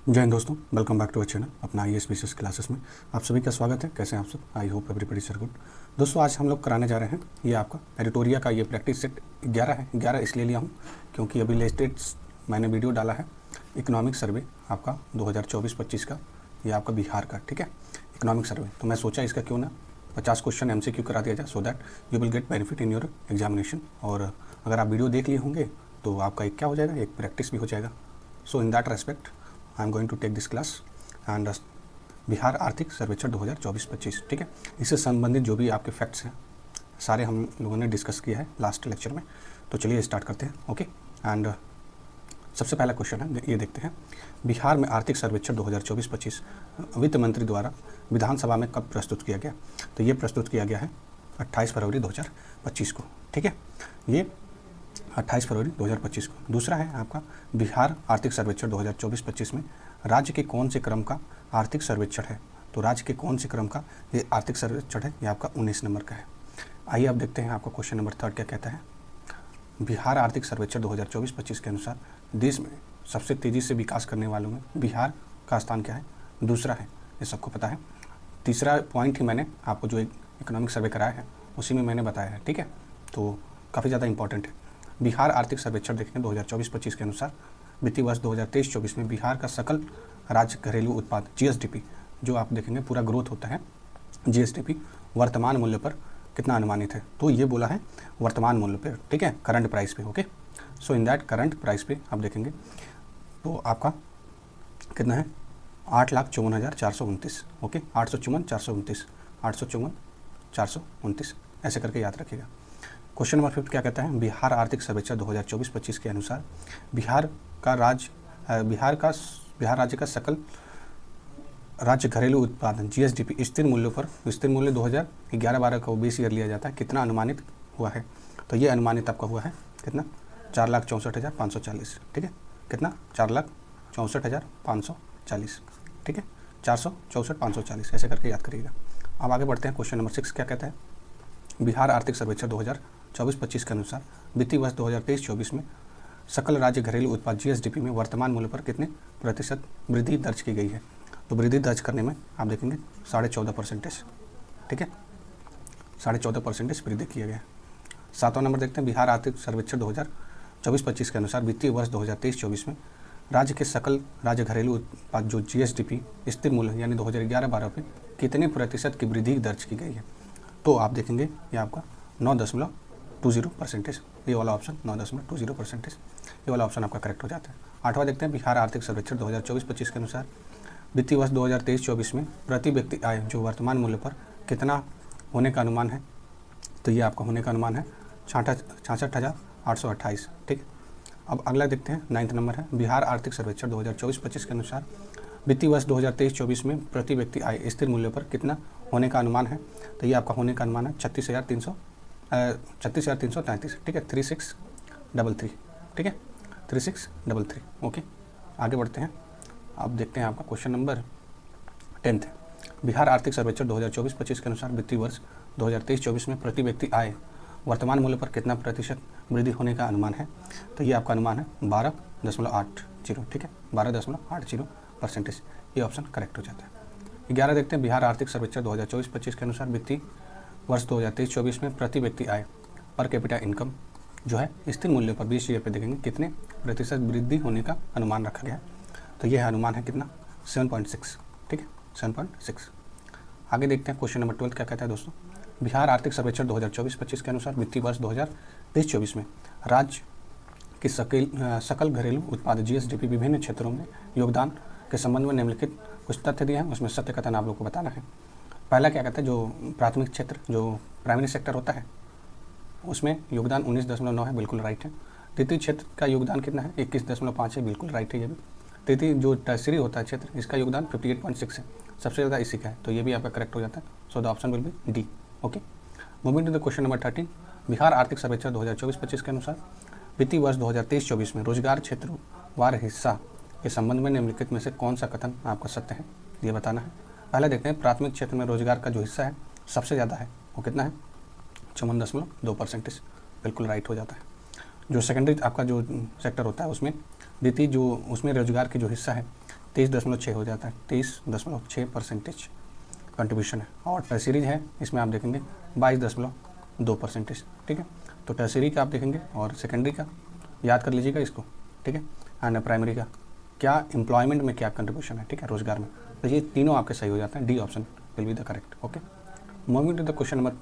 जय हिंद दोस्तों, welcome back to our channel अपना IAS BCS क्लासेस में आप सभी का स्वागत है। कैसे हैं आप सब? I hope everybody is good. दोस्तों, आज हम लोग कराने जा रहे हैं ये आपका एडिटोरिया का ये प्रैक्टिस सेट 11 है। 11 इसलिए लिया हूँ क्योंकि अभी लेटेस्ट मैंने वीडियो डाला है इकोनॉमिक सर्वे आपका 2024-25 का, ये आपका बिहार का, ठीक है, इकोनॉमिक सर्वे। तो मैं सोचा इसका क्यों ना 50 क्वेश्चन MCQ करा दिया जाए, so that you will get benefit in your examination. और अगर आप वीडियो देख लिए होंगे तो आपका एक क्या हो जाएगा, एक प्रैक्टिस भी हो जाएगा। So in that respect I am going to take this class and Bihar आर्थिक सर्वेक्षण 2024-25, ठीक है। इससे संबंधित जो भी आपके फैक्ट्स हैं सारे हम लोगों ने डिस्कस किया है लास्ट लेक्चर में। तो चलिए स्टार्ट करते हैं, ओके। एंड सबसे पहला क्वेश्चन है, ये देखते हैं, बिहार में आर्थिक सर्वेक्षण 2024-25 वित्त मंत्री द्वारा विधानसभा में कब प्रस्तुत किया गया? तो ये प्रस्तुत किया गया है 28 फरवरी 2025 को, ठीक है, ये 28 फरवरी 2025 को। दूसरा है आपका बिहार आर्थिक सर्वेक्षण 2024-25 में राज्य के कौन से क्रम का आर्थिक सर्वेक्षण है? तो राज्य के कौन से क्रम का ये आर्थिक सर्वेक्षण है? ये आपका 19 नंबर का है। आइए आप देखते हैं आपका क्वेश्चन नंबर 3 क्या कहता है। बिहार आर्थिक सर्वेक्षण 2024-25 के अनुसार देश में सबसे तेज़ी से विकास करने वालों में बिहार का स्थान क्या है? दूसरा है, ये सबको पता है। तीसरा पॉइंट ही मैंने आपको जो एक इकोनॉमिक सर्वे कराया है उसी में मैंने बताया है, ठीक है, तो काफ़ी ज़्यादा इंपॉर्टेंट है। बिहार आर्थिक सर्वेक्षण देखेंगे 2024-25 के अनुसार वित्तीय वर्ष 2023-24 में बिहार का सकल राज्य घरेलू उत्पाद GSDP, जो आप देखेंगे पूरा ग्रोथ होता है GSDP, वर्तमान मूल्य पर कितना अनुमानित है? तो ये बोला है वर्तमान मूल्य पर, ठीक है, करंट प्राइस पे, okay. So in that current price पे आप देखेंगे तो आपका कितना है? 8,54,429, ओके, 854,429, 854,429 ऐसे करके याद रखिएगा। क्वेश्चन नंबर 5 क्या कहता है? बिहार आर्थिक सर्वेक्षण 2024-25 के अनुसार बिहार राज्य का सकल राज्य घरेलू उत्पादन GSDP स्थिर मूल्यों पर, स्थिर मूल्य 2011-12 का बेस ईयर लिया जाता है, कितना अनुमानित हुआ है? तो ये अनुमानित आपका हुआ है कितना? 4,64,540, ठीक है, कितना? 4,64,540, ठीक है, 464,540 ऐसे करके याद करिएगा। अब आगे बढ़ते हैं। क्वेश्चन नंबर 6 क्या कहता है? बिहार आर्थिक सर्वेक्षण 2024-25 के अनुसार वित्तीय वर्ष 2023-24 में सकल राज्य घरेलू उत्पाद GSDP में वर्तमान मूल्य पर कितने प्रतिशत वृद्धि दर्ज की गई है? तो वृद्धि दर्ज करने में आप देखेंगे 14.5%, ठीक है, 14.5% वृद्धि किया गया है। 7वां नंबर देखते हैं। बिहार आर्थिक सर्वेक्षण 2024-25 के अनुसार वित्तीय वर्ष 2023-24 में राज्य के सकल राज्य घरेलू उत्पाद जो GSDP स्थिर मूल्य यानी 2011-12 पे कितने प्रतिशत की वृद्धि दर्ज की गई है? तो आप देखेंगे ये आपका 9.20%, ये वाला ऑप्शन 9.20%, ये वाला ऑप्शन आपका करेक्ट हो जाता है। 8वां देखते हैं। बिहार आर्थिक सर्वेक्षण 2024-25 के अनुसार वित्तीय वर्ष 2023-24 में प्रति व्यक्ति आय जो वर्तमान मूल्य पर कितना होने का अनुमान है? तो ये आपका होने का अनुमान है 66,828, ठीक है। अब अगला देखते हैं, 9वां नंबर है। बिहार आर्थिक सर्वेक्षण 2024-25 के अनुसार वित्तीय वर्ष 2023-24 में प्रति व्यक्ति आय स्थिर मूल्य पर कितना होने का अनुमान है? तो ये आपका होने का अनुमान है 36,333, ठीक है, 3633, ठीक है, 3633, ओके। आगे बढ़ते हैं। अब देखते हैं आपका क्वेश्चन नंबर 10 है। बिहार आर्थिक सर्वेक्षण 2024-25 के अनुसार वित्तीय वर्ष 2023-24 में प्रति व्यक्ति आय वर्तमान मूल्य पर कितना प्रतिशत वृद्धि होने का अनुमान है? तो ये आपका अनुमान है 12.80, ठीक है, 12.80%, ये ऑप्शन करेक्ट हो जाता है। 11 देखते हैं। बिहार आर्थिक सर्वेक्षण 2024-25 के अनुसार वित्तीय वर्ष 2023-24 में प्रति व्यक्ति आय पर कैपिटा इनकम जो है स्थिर मूल्य पर 20 ईयर पे देखेंगे कितने प्रतिशत वृद्धि होने का अनुमान रखा गया है? तो यह अनुमान है कितना? 7.6, ठीक है, 7.6। आगे देखते हैं क्वेश्चन नंबर 12 क्या कहता है दोस्तों? बिहार आर्थिक सर्वेक्षण 2024-25 के अनुसार वित्तीय वर्ष 2023-24 में राज्य की सकल घरेलू उत्पाद GSDP विभिन्न क्षेत्रों में योगदान के संबंध में निम्नलिखित कुछ तथ्य दिए हैं, उसमें सत्य कथन आप लोग को बताना है। पहला क्या कहता है? जो प्राथमिक क्षेत्र जो प्राइमरी सेक्टर होता है उसमें योगदान 19.9 है, बिल्कुल राइट है। द्वितीय क्षेत्र का योगदान कितना है? 21.5 है, बिल्कुल राइट है ये भी। तृतीय जो टर्सरी होता है क्षेत्र, इसका योगदान 58.6 है, सबसे ज़्यादा इसी का है, तो ये भी आपका करेक्ट हो जाता है। So the option will be D, okay. Moving to the question number 13। Bihar आर्थिक सर्वेक्षण 2024-25 के अनुसार वित्तीय वर्ष 2023-24 में रोजगार क्षेत्रवार हिस्सा के संबंध में निम्नलिखित में से कौन सा कथन आपका सत्य है? ये बताना है। पहले देखते हैं, प्राथमिक क्षेत्र में रोजगार का जो हिस्सा है सबसे ज़्यादा है, वो कितना है? 54.2%, बिल्कुल राइट हो जाता है। जो सेकेंडरी आपका जो सेक्टर होता है उसमें द्वितीय जो उसमें रोजगार की जो हिस्सा है 23.6 हो जाता है, 23.6% कंट्रीब्यूशन है। और टर्शियरी है, इसमें आप देखेंगे 22.2%। ठीक है, तो टर्शियरी का आप देखेंगे और सेकेंडरी का याद कर लीजिएगा इसको। ठीक है, एंड प्राइमरी का क्या एम्प्लॉयमेंट में क्या कंट्रीब्यूशन है, ठीक है, रोजगार में। तो ये तीनों आपके सही हो जाते हैं, D option will be the correct. Okay, moving to the question number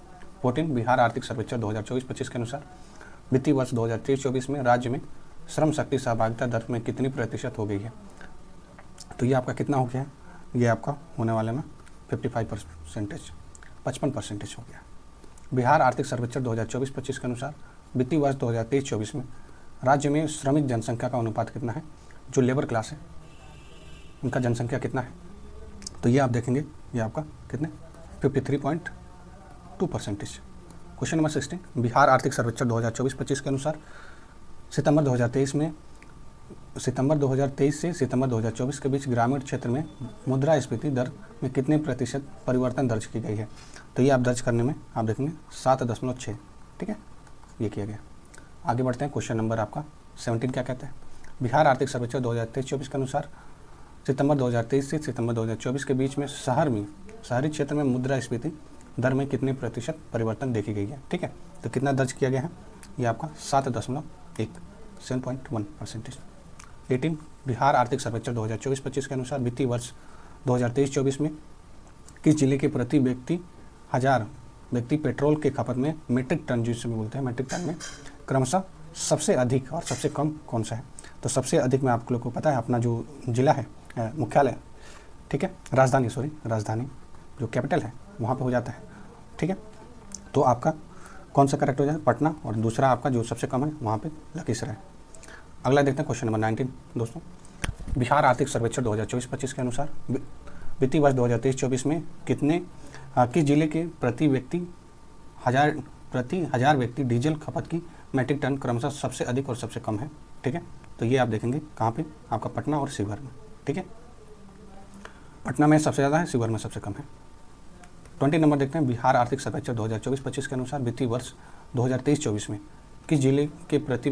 14, Bihar आर्थिक सर्वेक्षण 2024-25 के अनुसार वित्तीय वर्ष 2023-24 में राज्य में श्रम शक्ति सहभागिता दर में कितनी प्रतिशत हो गई है। तो ये आपका कितना हो गया है, ये आपका होने वाले में 55%, 55% हो गया। बिहार आर्थिक सर्वेक्षण 2024-25 के अनुसार वित्तीय वर्ष 2023-24 में राज्य में श्रमिक जनसंख्या का अनुपात कितना है, जो लेबर क्लास है उनका जनसंख्या कितना है। तो ये आप देखेंगे, ये आपका कितने 53.2%। क्वेश्चन नंबर 16, बिहार आर्थिक सर्वेक्षण 2024-25 के अनुसार सितंबर 2023 से सितंबर 2024 के बीच ग्रामीण क्षेत्र में मुद्रास्फीति दर में कितने प्रतिशत परिवर्तन दर्ज की गई है। तो ये आप दर्ज करने में आप देखेंगे 7.6। ठीक है, ये किया गया। आगे बढ़ते हैं, क्वेश्चन नंबर आपका 17 क्या कहता है, बिहार आर्थिक सर्वेक्षण 2023-24 के अनुसार सितंबर 2023 से सितंबर 2024 के बीच में शहरी क्षेत्र में मुद्रास्फीति दर में कितने प्रतिशत परिवर्तन देखी गई है। ठीक है, तो कितना दर्ज किया गया है, ये आपका 7.1%। 18, बिहार आर्थिक सर्वेक्षण 2024-25 के अनुसार वित्तीय वर्ष 2023-24 में किस जिले के प्रति व्यक्ति 1000 व्यक्ति पेट्रोल के खपत में मीट्रिक टन, जिसे बोलते हैं मीट्रिक टन में, क्रमशः सबसे अधिक और सबसे कम कौन सा है। तो सबसे अधिक में आप लोग को पता है अपना जो जिला है मुख्यालय, ठीक है, राजधानी जो कैपिटल है वहाँ पे हो जाता है। ठीक है, तो आपका कौन सा करेक्ट हो जाए, पटना, और दूसरा आपका जो सबसे कम है वहाँ पे लखीसराय। अगला देखते हैं क्वेश्चन नंबर 19 दोस्तों, बिहार आर्थिक सर्वेक्षण 2024-25 के अनुसार वित्तीय वर्ष 2023-24 में किस जिले के प्रति हजार व्यक्ति डीजल खपत की मीट्रिक टन क्रमशः सबसे अधिक और सबसे कम है। ठीक है, तो ये आप देखेंगे कहाँ पे, आपका पटना और शिवहर में। ठीक है, पटना में सबसे ज़्यादा है, शिवहर में सबसे कम है। 20 नंबर देखते हैं, बिहार आर्थिक सर्वेक्षण 2024-25 के अनुसार वित्तीय वर्ष 2023-24 में किस जिले के प्रति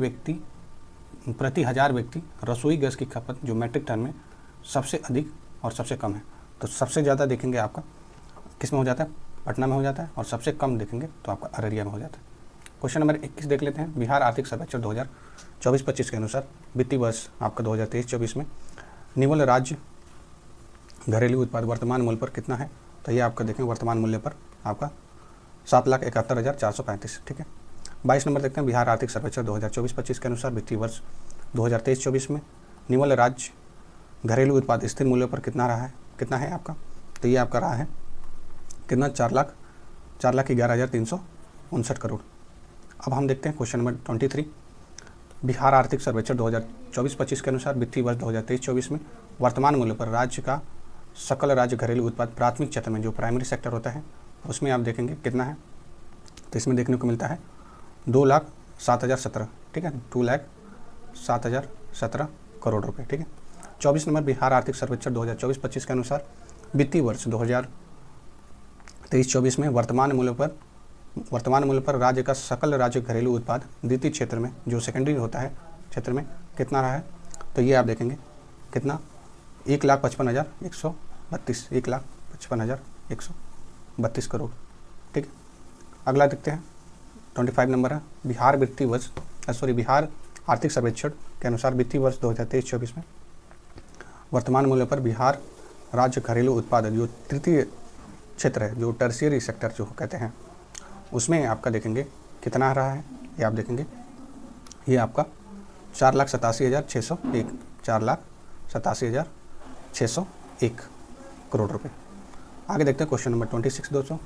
1000 व्यक्ति रसोई गैस की खपत जो मीट्रिक टन में सबसे अधिक और सबसे कम है। तो सबसे ज़्यादा देखेंगे आपका किस में हो जाता है, पटना में हो जाता है, और सबसे कम देखेंगे तो आपका अररिया में हो जाता है। क्वेश्चन नंबर 21 देख लेते हैं, बिहार आर्थिक सर्वेक्षण 2024-25 के अनुसार वित्तीय वर्ष आपका 2023-24 में निवल राज्य घरेलू उत्पाद वर्तमान मूल्य पर कितना है। तो ये आपका देखेंगे वर्तमान मूल्य पर आपका 7,71,435। ठीक है, 22 नंबर देखते हैं, बिहार आर्थिक सर्वेक्षण 2024-25 के अनुसार वित्तीय वर्ष 2023-24 में निवल राज्य घरेलू उत्पाद स्थिर मूल्य पर कितना है आपका। तो ये आपका रहा है कितना, 4,11,359 करोड़। अब हम देखते हैं क्वेश्चन नंबर 23, बिहार आर्थिक सर्वेक्षण 2024-25 के अनुसार वित्तीय वर्ष 2023-24 में वर्तमान मूल्य पर राज्य का सकल राज्य घरेलू उत्पाद प्राथमिक क्षेत्र में जो प्राइमरी सेक्टर होता है उसमें आप देखेंगे कितना है। तो इसमें देखने को मिलता है 2,07,017। ठीक है, 2,07,017 करोड़ रुपए। ठीक है, 24 नंबर, बिहार आर्थिक सर्वेक्षण 2024-25 के अनुसार वित्तीय वर्ष 2023-24 में वर्तमान मूल्य पर राज्य का सकल राज्य घरेलू उत्पाद द्वितीय क्षेत्र में जो सेकेंडरी होता है क्षेत्र में कितना रहा है। तो ये आप देखेंगे कितना, 1,55,132, 1,55,132 करोड़। ठीक है, अगला देखते हैं 25 नंबर है, बिहार आर्थिक सर्वेक्षण के अनुसार वित्तीय वर्ष 2023-24 में वर्तमान मूल्य पर बिहार राज्य घरेलू उत्पाद जो तृतीय क्षेत्र है जो टर्शियरी सेक्टर जो कहते हैं उसमें आपका देखेंगे कितना रहा है। ये आप देखेंगे, ये आपका 4,87,601, 4,87,601 करोड़ रुपए। आगे देखते हैं क्वेश्चन नंबर 26 दोस्तों,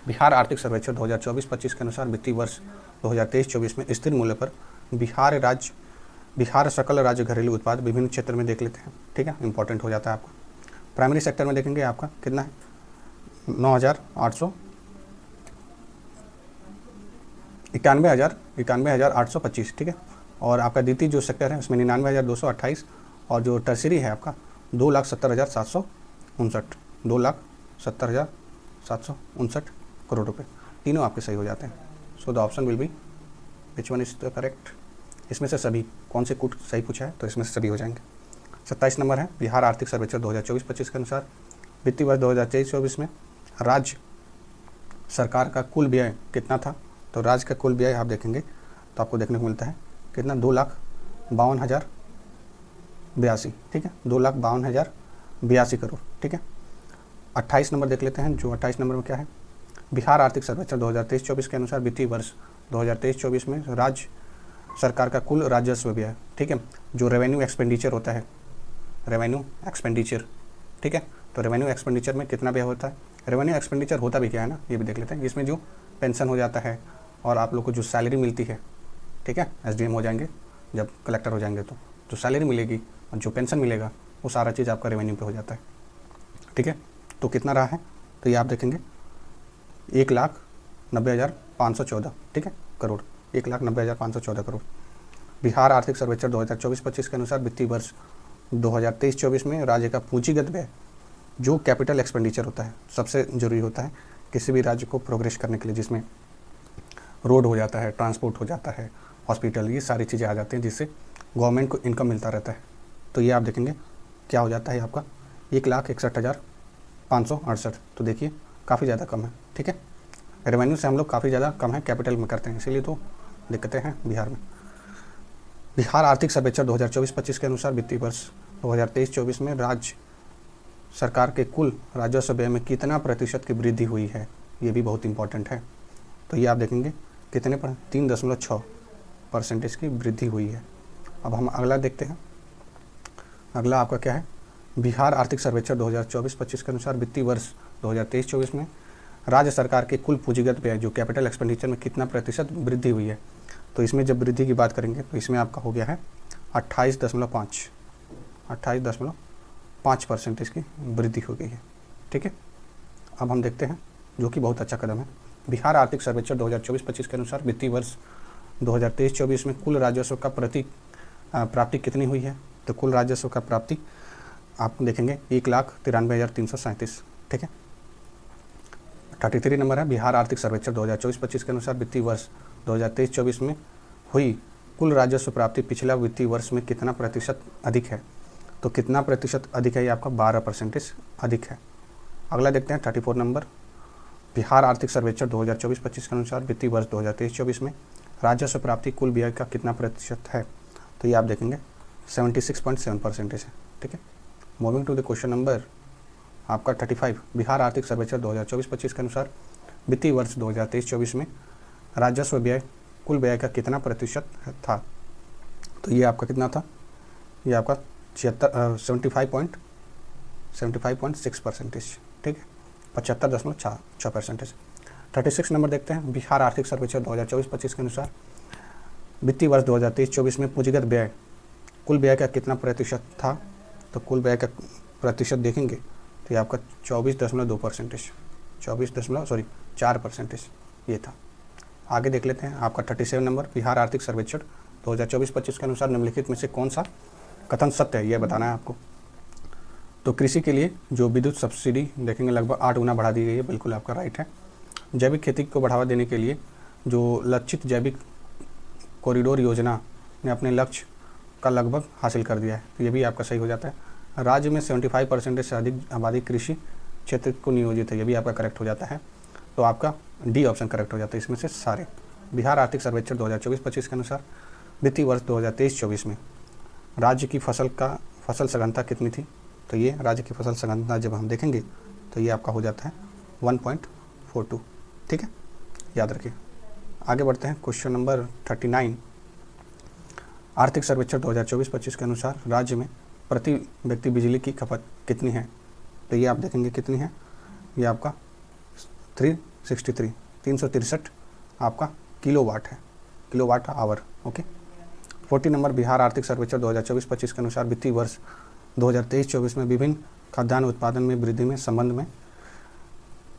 बिहार आर्थिक सर्वेक्षण 2024-25 के अनुसार वित्तीय वर्ष 2023-24 में स्थिर मूल्य पर बिहार सकल राज्य घरेलू उत्पाद विभिन्न क्षेत्र में देख लेते हैं। ठीक है, इंपॉर्टेंट हो जाता है आपका। प्राइमरी सेक्टर में देखेंगे आपका कितना है, 91,825। ठीक है, और आपका द्वितीय जो सेक्टर है उसमें 99,228, और जो टर्शियरी है आपका 2,70,759, 2,70,759 करोड़ रुपए। तीनों आपके सही हो जाते हैं। सो the option will B which one is the correct. इसमें से सभी कौन से कुट सही पूछा है, तो इसमें से सभी हो जाएंगे। 27 नंबर है बिहार आर्थिक सर्वेक्षण 2024-25 के अनुसार वित्तीय वर्ष 2023-24 में राज्य सरकार का कुल व्यय कितना था। तो राज्य का कुल व्यय आप देखेंगे तो आपको देखने को मिलता है कितना, 2,52,082, ठीक है, 2,52,082 करोड़, ठीक है। 28 नंबर देख लेते हैं, जो 28 नंबर में क्या है, बिहार आर्थिक सर्वेक्षण 2023-24 के अनुसार वित्तीय वर्ष 2023-24 में राज्य सरकार का कुल राजस्व व्यय, ठीक है, जो रेवेन्यू एक्सपेंडिचर होता है, रेवेन्यू एक्सपेंडिचर, ठीक है। तो रेवेन्यू एक्सपेंडिचर में कितना व्यय होता है, रेवेन्यू एक्सपेंडिचर होता भी क्या है ना, ये भी देख लेते हैं। इसमें जो पेंशन हो जाता है और आप लोग को जो सैलरी मिलती है, ठीक है, एसडीएम हो जाएंगे जब कलेक्टर हो जाएंगे तो जो सैलरी मिलेगी और जो पेंशन मिलेगा वो सारा चीज़ आपका रेवेन्यू पे हो जाता है, ठीक है। तो कितना रहा है, तो ये आप देखेंगे 1,90,514, ठीक है, करोड़, 1,90,514 करोड़। बिहार आर्थिक सर्वेक्षण 2024-25 के अनुसार वित्तीय वर्ष 2023-24 में राज्य का पूंजीगत व्यय, जो कैपिटल एक्सपेंडिचर होता है, सबसे ज़रूरी होता है किसी भी राज्य को प्रोग्रेस करने के लिए, जिसमें रोड हो जाता है, ट्रांसपोर्ट हो जाता है, हॉस्पिटल, ये सारी चीज़ें आ जाती हैं जिससे गवर्नमेंट को इनकम मिलता रहता है। तो ये आप देखेंगे क्या हो जाता है आपका 1,61,568। तो देखिए काफ़ी ज़्यादा कम है, ठीक है। रेवेन्यू से हम लोग काफ़ी ज़्यादा कम है, कैपिटल में करते हैं, इसीलिए तो दिक्कतें हैं बिहार में। बिहार आर्थिक सर्वेक्षण 2024-25 के अनुसार वित्तीय वर्ष 2023-24 में राज्य सरकार के कुल राजस्व व्यय में कितना प्रतिशत की वृद्धि हुई है, ये भी बहुत इंपॉर्टेंट है। तो ये आप देखेंगे कितने पर, 3.6% की वृद्धि हुई है। अब हम अगला देखते हैं, अगला आपका क्या है, बिहार आर्थिक सर्वेक्षण 2024-25 के अनुसार वित्तीय वर्ष 2023-24 में राज्य सरकार के कुल पूंजीगत व्यय, जो कैपिटल एक्सपेंडिचर में कितना प्रतिशत वृद्धि हुई है। तो इसमें जब वृद्धि की बात करेंगे तो इसमें आपका हो गया है 28.5% की वृद्धि हो गई है, ठीक है। अब हम देखते हैं, जो कि बहुत अच्छा कदम है, बिहार आर्थिक सर्वेक्षण 2024-25 के अनुसार वित्तीय वर्ष 2023-24 में कुल राजस्व का प्राप्ति कितनी हुई है। तो कुल राजस्व का प्राप्ति आप देखेंगे 1,93,337, ठीक है। 33 नंबर है बिहार आर्थिक सर्वेक्षण 2024-25 के अनुसार वित्तीय वर्ष 2023-24 में हुई कुल राजस्व प्राप्ति पिछला वित्तीय वर्ष में कितना प्रतिशत अधिक है। तो कितना प्रतिशत अधिक है, ये आपका 12% अधिक है। अगला देखते हैं 34 नंबर, बिहार आर्थिक सर्वेक्षण 2024-25 के अनुसार वित्तीय वर्ष 2023-24 में राजस्व प्राप्ति कुल व्यय का कितना प्रतिशत है। तो ये आप देखेंगे 76.7% है, ठीक है। Moving to the question number आपका 35, बिहार आर्थिक सर्वेक्षण 2024-25 के अनुसार वित्तीय वर्ष 2023-24 में राजस्व व्यय कुल व्यय का कितना प्रतिशत था। तो ये आपका कितना था, ये आपका 75.6%, ठीक है, 75.6%। 36 नंबर देखते हैं, बिहार आर्थिक सर्वेक्षण 2024-25 के अनुसार वित्तीय वर्ष 2023-24 में पूंजीगत व्यय कुल व्यय का कितना प्रतिशत था। तो कुल व्यय का प्रतिशत देखेंगे तो ये आपका 4% ये था। आगे देख लेते हैं आपका 37 नंबर, बिहार आर्थिक सर्वेक्षण 2024-25 के अनुसार निम्नलिखित में से कौन सा कथन सत्य है, यह बताना है आपको। तो कृषि के लिए जो विद्युत सब्सिडी देखेंगे लगभग 8 गुना बढ़ा दी गई है, बिल्कुल आपका राइट है। जैविक खेती को बढ़ावा देने के लिए जो लक्षित जैविक कॉरिडोर योजना ने अपने लक्ष्य का लगभग हासिल कर दिया है, तो ये भी आपका सही हो जाता है। राज्य में 75% से अधिक आबादी कृषि क्षेत्र को नियोजित है, ये भी आपका करेक्ट हो जाता है। तो आपका डी ऑप्शन करेक्ट हो जाता है इसमें से सारे। बिहार आर्थिक सर्वेक्षण 2024-25 के अनुसार वित्तीय वर्ष 2023-24 में राज्य की फसल सघनता कितनी थी। तो ये राज्य की फसल सघनता जब हम देखेंगे तो ये आपका हो जाता है 1.42, ठीक है, याद रखिए। आगे बढ़ते हैं क्वेश्चन नंबर 39, आर्थिक सर्वेक्षण 2024-25 के अनुसार राज्य में प्रति व्यक्ति बिजली की खपत कितनी है। तो ये आप देखेंगे कितनी है, ये आपका 363 आपका किलोवाट है, kilowatt hour, okay. 40 number, Bihar आर्थिक सर्वेक्षण 2024-25 के अनुसार वित्तीय वर्ष 2023-24 में विभिन्न खाद्यान्न उत्पादन में वृद्धि में संबंध में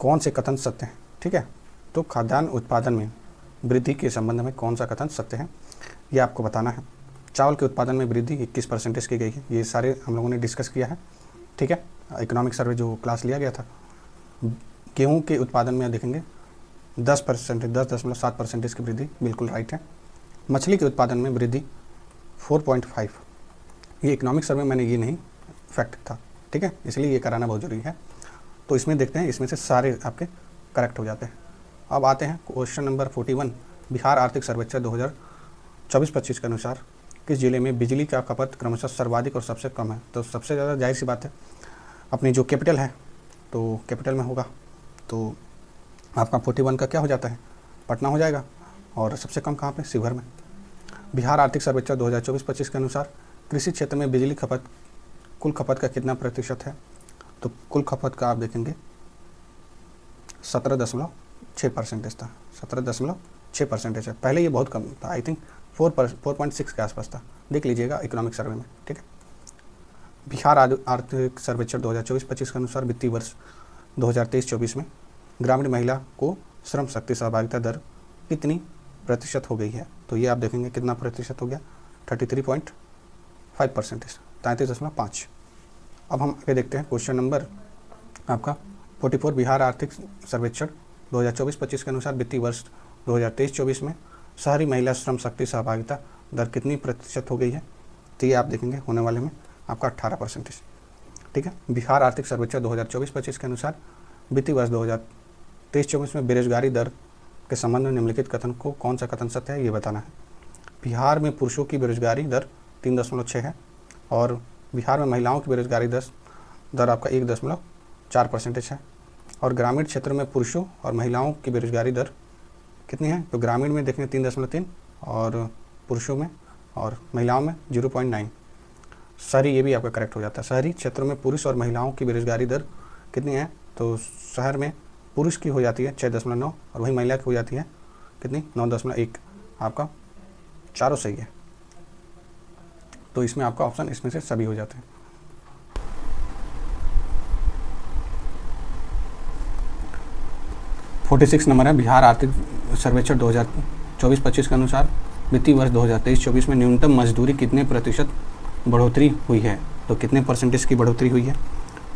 कौन से कथन सत्य हैं, ठीक है। तो खाद्यान्न उत्पादन में वृद्धि के संबंध में कौन सा कथन सत्य है, ये आपको बताना है। चावल के उत्पादन में वृद्धि 21% की गई है, ये सारे हम लोगों ने डिस्कस किया है, ठीक है, इकोनॉमिक सर्वे जो क्लास लिया गया था। गेहूं के उत्पादन में देखेंगे 10.7% की वृद्धि, बिल्कुल राइट है। मछली के उत्पादन में वृद्धि 4.5, ये इकोनॉमिक सर्वे मैंने ये नहीं फैक्ट था, ठीक है, इसलिए ये कराना बहुत ज़रूरी है। तो इसमें देखते हैं, इसमें से सारे आपके करेक्ट हो जाते हैं। अब आते हैं क्वेश्चन नंबर 41, बिहार आर्थिक सर्वेक्षण 2024-25 के अनुसार किस जिले में बिजली का खपत क्रमशः सर्वाधिक और सबसे कम है। तो सबसे ज़्यादा जाहिर सी बात है अपनी जो कैपिटल है, तो कैपिटल में होगा, तो आपका 41 का क्या हो जाता है, पटना हो जाएगा। और सबसे कम कहाँ पे, शिवहर में। बिहार आर्थिक सर्वेक्षण 2024-25 के अनुसार कृषि क्षेत्र में बिजली खपत कुल खपत का कितना प्रतिशत है। तो कुल खपत का आप देखेंगे 17.6% था, 17.6% है। पहले ये बहुत कम था, आई थिंक 4.6 के आसपास था, देख लीजिएगा इकोनॉमिक सर्वे में, ठीक है। बिहार आर्थिक सर्वेक्षण 2024-25 के अनुसार वित्तीय वर्ष 2023-24 में ग्रामीण महिला को श्रम शक्ति सहभागिता दर कितनी प्रतिशत हो गई है। तो ये आप देखेंगे कितना प्रतिशत हो गया, 33.5%, 33.5। अब हम आगे देखते हैं क्वेश्चन नंबर आपका 44, बिहार आर्थिक सर्वेक्षण 2024-25 के अनुसार वित्तीय वर्ष 2023-24 में शहरी महिला श्रम शक्ति सहभागिता दर कितनी प्रतिशत हो गई है। तो ये आप देखेंगे होने वाले में आपका 18%, ठीक है। बिहार आर्थिक सर्वेक्षण 2024-25 के अनुसार वित्तीय वर्ष 2023-24 में बेरोजगारी दर के संबंध में निम्नलिखित कथन को कौन सा कथन सत्य है, ये बताना है। बिहार में पुरुषों की बेरोजगारी दर 3.6 है और बिहार में महिलाओं की बेरोजगारी दर आपका 1.4% है। और ग्रामीण क्षेत्र में पुरुषों और महिलाओं की बेरोजगारी दर कितनी है, तो ग्रामीण में देखेंगे 3.3 और पुरुषों में और महिलाओं में 0.9। शहरी, ये भी आपका करेक्ट हो जाता है। शहरी क्षेत्रों में पुरुष और महिलाओं की बेरोजगारी दर कितनी है, तो शहर में पुरुष की हो जाती है 6.9 और वही महिला की हो जाती है कितनी, 9.1। आपका चारों सही है, तो इसमें आपका ऑप्शन इसमें से सभी हो जाते हैं। (46) नंबर है, बिहार आर्थिक सर्वेक्षण 2024-25 के अनुसार वित्तीय वर्ष 2023-24 में न्यूनतम मजदूरी कितने प्रतिशत बढ़ोतरी हुई है। तो कितने परसेंटेज की बढ़ोतरी हुई है,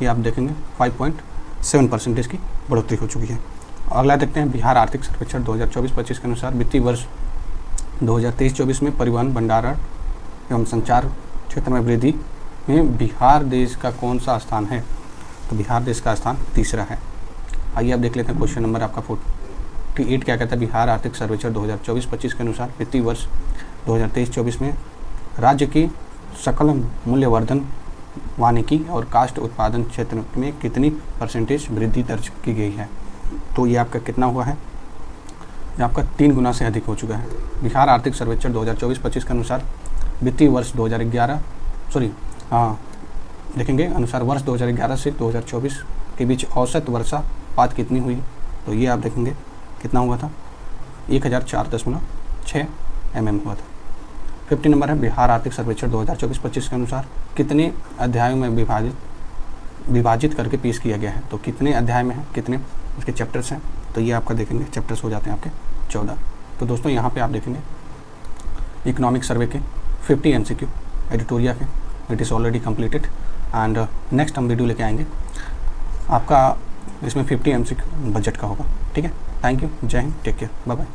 ये आप देखेंगे 5.7% की बढ़ोतरी हो चुकी है। अगला देखते हैं, बिहार आर्थिक सर्वेक्षण 2024-25 के अनुसार वित्तीय वर्ष 2023-24 में परिवहन, भंडारण एवं संचार क्षेत्र में वृद्धि में बिहार देश का कौन सा स्थान है। तो बिहार देश का स्थान तीसरा है। आइए आप देख लेते हैं क्वेश्चन नंबर आपका 48 क्या कहता है। बिहार आर्थिक सर्वेक्षण 2024-25 के अनुसार वित्तीय वर्ष 2023-24 में राज्य की सकल मूल्यवर्धन वानिकी और काष्ठ उत्पादन क्षेत्र में कितनी परसेंटेज वृद्धि दर्ज की गई है। तो ये आपका कितना हुआ है, ये आपका 3 गुना से अधिक हो चुका है। बिहार आर्थिक सर्वेक्षण 2024-25 के अनुसार वित्तीय वर्ष 2011 देखेंगे अनुसार वर्ष 2011 से 2024 के बीच औसत वर्षापात कितनी हुई। तो ये आप देखेंगे कितना हुआ था, 1004.6 mm हुआ था। 50 नंबर है, बिहार आर्थिक सर्वेक्षण 2024-25 के अनुसार कितने अध्यायों में विभाजित करके पेश किया गया है। तो कितने अध्याय में है, कितने उसके चैप्टर्स हैं। तो ये आपका देखेंगे चैप्टर्स हो जाते हैं आपके 14। तो दोस्तों यहाँ पे आप देखेंगे इकोनॉमिक सर्वे के 50 MCQ एडिटोरिया के, it is already completed and next हम वीडियो लेके आएंगे आपका, इसमें 50 MCQ बजट का होगा, ठीक है। थैंक यू, जय हिंद, टेक केयर, बाय बाय।